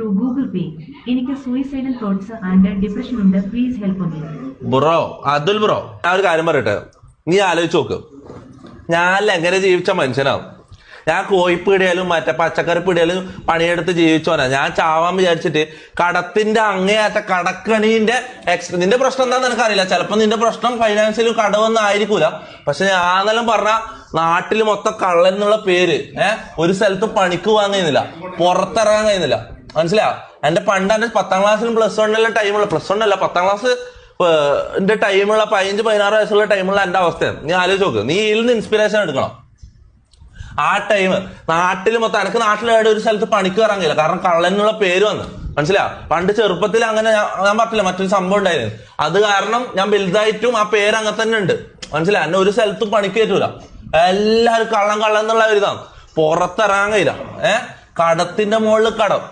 through Google Pay. എനിക്ക് suicidal thoughts and depression ഉണ്ട്. Please help me. Bro, Atul bro, ഞാൻ ഒരു കാര്യം പറയട്ടെ. നീ ആലോചിച്ച് നോക്ക്. ഞാൻ എങ്ങനെ ജീവിച്ച മനുഷ്യനാവും. ഞാൻ കോഴിപ്പീടിയാലും മറ്റേ പച്ചക്കറി പീടിയാലും പണിയെടുത്ത് ജീവിച്ചോനാ. ഞാൻ ചാവാൻ വിചാരിച്ചിട്ട് കടത്തിന്റെ അങ്ങേയറ്റ കടക്കണീന്റെ നിന്റെ പ്രശ്നം എന്താന്ന് എനിക്കറിയില്ല. ചിലപ്പോ നിന്റെ പ്രശ്നം ഫൈനാൻഷ്യലും കടവൊന്നും ആയിരിക്കൂല. പക്ഷെ ഞാനെല്ലാം പറഞ്ഞ നാട്ടിൽ മൊത്തം കള്ളൻ എന്നുള്ള പേര് ഒരു സ്ഥലത്ത് പണിക്ക് പോകാൻ കഴിയുന്നില്ല, പുറത്തിറങ്ങാൻ കഴിയുന്നില്ല. മനസ്സിലാ? എന്റെ പണ്ട് എന്റെ 10ാം ക്ലാസ്സിലും +1 ടൈമുള്ള +1 അല്ല 10ാം ക്ലാസ് എന്റെ ടൈമുള്ള 15-16 വയസ്സുള്ള ടൈമുള്ള എന്റെ അവസ്ഥയാണ്. നീ ആലോചിച്ച് നോക്ക്. നീ ഇതിൽ നിന്ന് ഇൻസ്പിറേഷൻ എടുക്കണം. ആ ടൈം നാട്ടിൽ മൊത്തം എനിക്ക് നാട്ടിലേടെ ഒരു സ്ഥലത്ത് പണിക്ക് കയറാൻ കഴിയില്ല. കാരണം കള്ളൻ എന്നുള്ള പേര് വന്ന്. മനസ്സിലാ? പണ്ട് ചെറുപ്പത്തിൽ അങ്ങനെ ഞാൻ പറഞ്ഞില്ല മറ്റൊരു സംഭവം ഉണ്ടായിരുന്നു. അത് കാരണം ഞാൻ വലുതായിട്ടും ആ പേര് അങ്ങനെ തന്നെ ഉണ്ട്. മനസ്സിലാ? എന്നെ ഒരു സ്ഥലത്തും പണിക്ക് കയറ്റൂല. എല്ലാവരും കള്ളം എന്നുള്ള ഒരു ഇതാണ്. പുറത്തിറങ്ങാൻ കഴിയില്ല. കടത്തിന്റെ മുകളിൽ കടം.